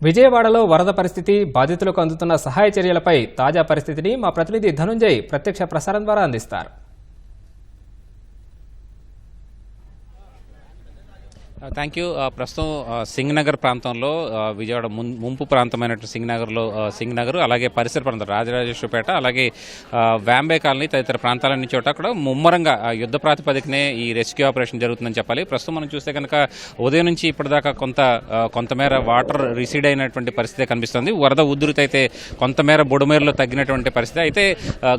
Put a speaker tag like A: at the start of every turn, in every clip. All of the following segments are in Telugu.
A: విజయవాడలో వరద పరిస్థితి, బాధితులకు అందుతున్న సహాయ చర్యలపై తాజా పరిస్థితిని మా ప్రతినిధి ధనుంజయ్ ప్రత్యక్ష ప్రసారం ద్వారా అందిస్తారు.
B: Thank you. ప్రస్తుతం సింగనగర్ ప్రాంతంలో విజయవాడ ముంపు ప్రాంతమైనటువంటి సింగనగర్ అలాగే పరిసర ప్రాంతం రాజరాజేశ్వరపేట అలాగే వ్యాంబే కాలనీ తదితర ప్రాంతాలన్నీ చోట కూడా ముమ్మరంగా యుద్ధ ప్రాతిపదికనే ఈ రెస్క్యూ ఆపరేషన్ జరుగుతుందని చెప్పాలి. ప్రస్తుతం మనం చూస్తే కనుక ఉదయం నుంచి ఇప్పటిదాకా కొంతమేర వాటర్ రిసీడ్ అయినటువంటి పరిస్థితి కనిపిస్తుంది. వరద ఉధృతి అయితే కొంతమేర బుడమేరులో తగ్గినటువంటి పరిస్థితి. అయితే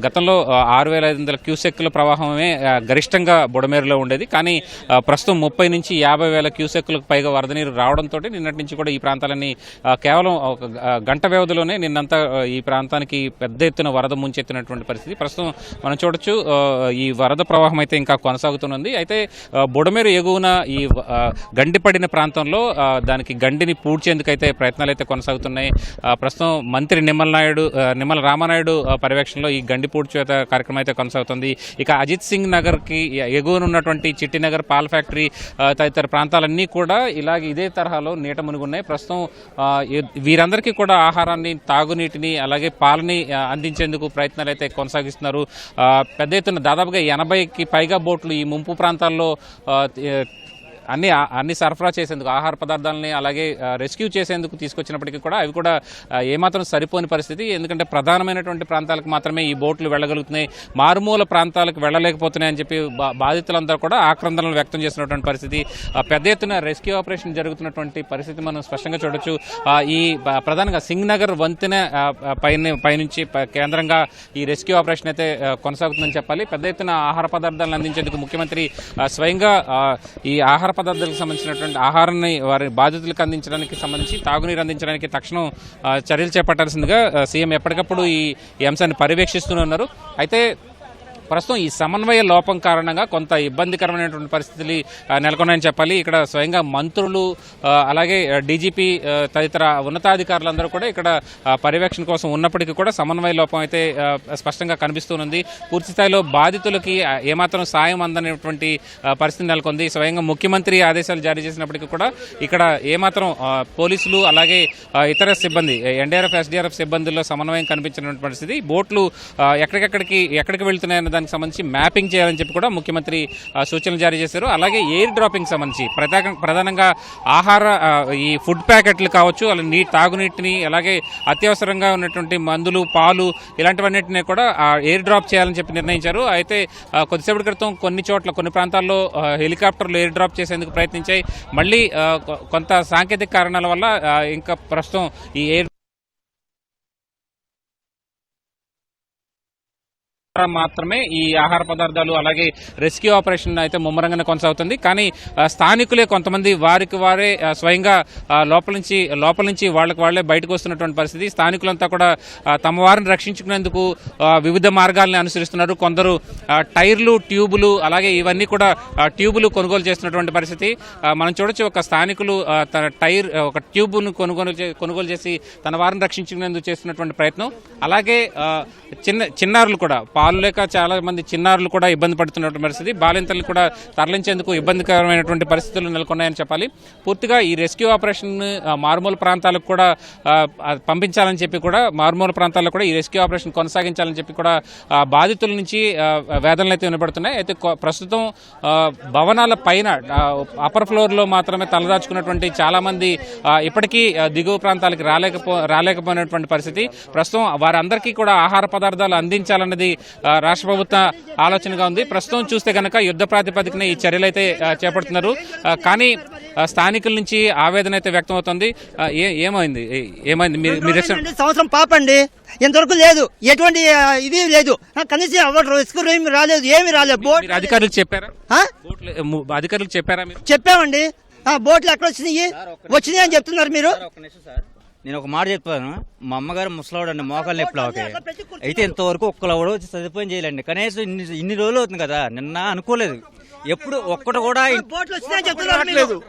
B: గతంలో 6,500 క్యూసెక్కుల ప్రవాహమే గరిష్టంగా బుడమేరులో ఉండేది. కానీ ప్రస్తుతం 30 నుంచి 50,000 క్యూసెక్కులకు పైగా వరద నీరు రావడంతో నిన్నటి నుంచి కూడా ఈ ప్రాంతాలన్నీ కేవలం ఒక గంట వ్యవధిలోనే నిన్నంతా ఈ ప్రాంతానికి పెద్ద ఎత్తున వరద ముంచెత్తినటువంటి పరిస్థితి ప్రస్తుతం మనం చూడొచ్చు. ఈ వరద ప్రవాహం అయితే ఇంకా కొనసాగుతున్నది. అయితే బుడమేరు ఎగువన ఈ గండిపడిన ప్రాంతంలో దానికి గండిని పూడ్చేందుకైతే ప్రయత్నాలు అయితే కొనసాగుతున్నాయి. ప్రస్తుతం మంత్రి నిమ్మల రామానాయుడు పర్యవేక్షణలో ఈ గండి పూడ్చేత కార్యక్రమం అయితే కొనసాగుతుంది. ఇక అజిత్ సింగ్ నగర్కి ఎగువన ఉన్నటువంటి చిట్టినగర్ పాల్ ఫ్యాక్టరీ తదితర ప్రాంతాలన్నీ కూడా ఇదే తరహాలో నీట మునుగున్నాయి. ప్రస్తుతం వీరందరికీ కూడా ఆహారాన్ని, తాగునీటిని అలాగే పాలని అందించేందుకు ప్రయత్నాలు అయితే కొనసాగిస్తున్నారు. పెద్ద ఎత్తున దాదాపుగా 80కి పైగా బోట్లు ఈ ముంపు ప్రాంతాల్లో అన్ని సరఫరా చేసేందుకు ఆహార పదార్థాలని అలాగే రెస్క్యూ చేసేందుకు తీసుకొచ్చినప్పటికీ కూడా అవి కూడా ఏమాత్రం సరిపోని పరిస్థితి. ఎందుకంటే ప్రధానమైనటువంటి ప్రాంతాలకు మాత్రమే ఈ బోట్లు వెళ్ళగలుగుతున్నాయి, మారుమూల ప్రాంతాలకు వెళ్ళలేకపోతున్నాయని చెప్పి బాధితులందరూ కూడా ఆక్రందనలు వ్యక్తం చేసినటువంటి పరిస్థితి. పెద్ద ఎత్తున రెస్క్యూ ఆపరేషన్ జరుగుతున్నటువంటి పరిస్థితి మనం స్పష్టంగా చూడొచ్చు. ఈ ప్రధానంగా సింగ్ నగర్ వంతెన పైనుంచి కేంద్రంగా ఈ రెస్క్యూ ఆపరేషన్ అయితే కొనసాగుతుందని చెప్పాలి. పెద్ద ఎత్తున ఆహార పదార్థాలను అందించేందుకు ముఖ్యమంత్రి స్వయంగా ఈ ఆహార పదార్థాలకు సంబంధించినటువంటి ఆహారాన్ని వారి బాధితులకు అందించడానికి సంబంధించి తాగునీరు అందించడానికి తక్షణం చర్యలు చేపట్టాల్సిందిగా సీఎం ఎప్పటికప్పుడు ఈ అంశాన్ని పర్యవేక్షిస్తూనే ఉన్నారు. అయితే ప్రస్తుతం ఈ సమన్వయ లోపం కారణంగా కొంత ఇబ్బందికరమైనటువంటి పరిస్థితులు నెలకొన్నాయని చెప్పాలి. ఇక్కడ స్వయంగా మంత్రులు అలాగే డీజీపీ తదితర ఉన్నతాధికారులందరూ కూడా ఇక్కడ పర్యవేక్షణ కోసం ఉన్నప్పటికీ కూడా సమన్వయ లోపం అయితే స్పష్టంగా కనిపిస్తున్నది. పూర్తి స్థాయిలో బాధితులకి ఏమాత్రం సాయం అందనటువంటి పరిస్థితి నెలకొంది. స్వయంగా ముఖ్యమంత్రి ఆదేశాలు జారీ చేసినప్పటికీ కూడా ఇక్కడ ఏమాత్రం పోలీసులు అలాగే ఇతర సిబ్బంది ఎన్డీఆర్ఎఫ్ ఎస్డీఆర్ఎఫ్ సిబ్బందుల్లో సమన్వయం కనిపించినటువంటి పరిస్థితి. బోట్లు ఎక్కడికి వెళ్తున్నాయన్న దానికి సంబంధించి మ్యాపింగ్ చేయాలని చెప్పి కూడా ముఖ్యమంత్రి సూచనలు జారీ చేశారు. అలాగే ఎయిర్ డ్రాపింగ్ సంబంధించి ప్రధానంగా ఆహార ఈ ఫుడ్ ప్యాకెట్లు కావచ్చు, అలా తాగునీటిని అలాగే అత్యవసరంగా ఉన్నటువంటి మందులు, పాలు ఇలాంటివన్నింటినీ కూడా ఎయిర్ డ్రాప్ చేయాలని చెప్పి నిర్ణయించారు. అయితే కొద్దిసేపటి క్రితం కొన్ని ప్రాంతాల్లో హెలికాప్టర్లు ఎయిర్ డ్రాప్ చేసేందుకు ప్రయత్నించాయి. మళ్ళీ కొంత సాంకేతిక కారణాల వల్ల ఇంకా ప్రస్తుతం ఈ ఎయిర్ మాత్రమే ఈ ఆహార పదార్థాలు అలాగే రెస్క్యూ ఆపరేషన్ అయితే ముమ్మరంగానే కొనసాగుతుంది. కానీ స్థానికులే కొంతమంది వారికి వారే స్వయంగా లోపల నుంచి వాళ్ళే బయటకు వస్తున్నటువంటి పరిస్థితి. స్థానికులంతా కూడా తమ వారిని రక్షించుకునేందుకు వివిధ మార్గాలను అనుసరిస్తున్నారు. కొందరు టైర్లు, ట్యూబులు అలాగే ఇవన్నీ కూడా ట్యూబులు కొనుగోలు చేస్తున్నటువంటి పరిస్థితి మనం చూడొచ్చు. ఒక స్థానికులు ఒక ట్యూబ్ను కొనుగోలు చేసి తన వారిని రక్షించుకునేందుకు చేస్తున్నటువంటి ప్రయత్నం. అలాగే చిన్నారులు కూడా పాలు లేక చాలా మంది చిన్నారులు కూడా ఇబ్బంది పడుతున్నటువంటి పరిస్థితి. బాలింతలు కూడా తరలించేందుకు ఇబ్బందికరమైనటువంటి పరిస్థితులు నెలకొన్నాయని చెప్పాలి. పూర్తిగా ఈ రెస్క్యూ ఆపరేషన్ మారుమూల ప్రాంతాలకు కూడా పంపించాలని చెప్పి కూడా మారుమూల ప్రాంతాల్లో కూడా ఈ రెస్క్యూ ఆపరేషన్ కొనసాగించాలని చెప్పి కూడా బాధితుల నుంచి వేదనలు అయితే వినపడుతున్నాయి. అయితే ప్రస్తుతం భవనాల పైన అప్పర్ ఫ్లోర్ లో మాత్రమే తలదాచుకున్నటువంటి చాలా మంది ఇప్పటికీ దిగువ ప్రాంతాలకు రాలేకపోయినటువంటి పరిస్థితి. ప్రస్తుతం వారందరికీ కూడా ఆహార పదార్థాలు అందించాలన్నది రాష్ట్ర ప్రభుత్వ ఆలోచనగా ఉంది. ప్రస్తుతం చూస్తే కనుక యుద్ధ ప్రాతిపదికన ఈ చర్యలు అయితే చేపడుతున్నారు. కానీ స్థానికుల నుంచి ఆవేదన అయితే వ్యక్తం అవుతుంది. ఏమైంది మీరు
C: సంవత్సరం పాపండి, ఇంతవరకు లేదు, ఎటువంటి ఇది లేదు, కనీసం ఏమి రాలేదు.
B: అధికారులకు చెప్పారా?
C: చెప్పామండి. బోట్లు ఎక్కడ వచ్చినాయి అని చెప్తున్నారు మీరు.
D: నేను ఒక మాట చెప్పాను, మా అమ్మగారు ముసలావుడు అండి, మోకాలు నొప్పులు అవుతాయి. అయితే ఇంతవరకు ఒక్కలవడు సదుపాయం చేయాలండి. కనీసం ఇన్ని రోజులు అవుతుంది కదా, నిన్న అనుకోలేదు. ఎప్పుడు ఒక్కటి కూడా
E: 57,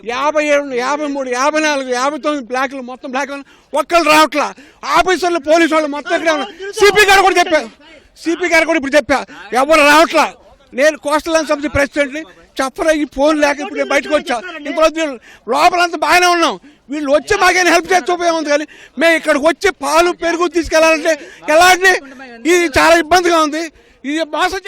E: 53, 54, 59 బ్లాక్లు, మొత్తం బ్లాక్ ఒక్కరు రావట్లా. ఆఫీసర్లు, పోలీసు వాళ్ళు మొత్తం ఇక్కడ సిపి గారు కూడా ఇప్పుడు చెప్పా ఎవరు రావట్లా. నేను కోస్టల్ ల్యాండ్ సమితి ప్రెసిడెంట్ని చెప్పరా, ఈ ఫోన్ లేక ఇప్పుడు బయటకు వచ్చా. ఇంకో లోపలంతా బాగానే ఉన్నాం. వీళ్ళు వచ్చి మాకైనా హెల్ప్ చేస్తే ఉపయోగం ఉంది, కానీ మేము ఇక్కడికి వచ్చి పాలు పెరుగు తీసుకెళ్లాలంటే ఎలా అండి? ఇది చాలా ఇబ్బందిగా ఉంది. ఇది మోసం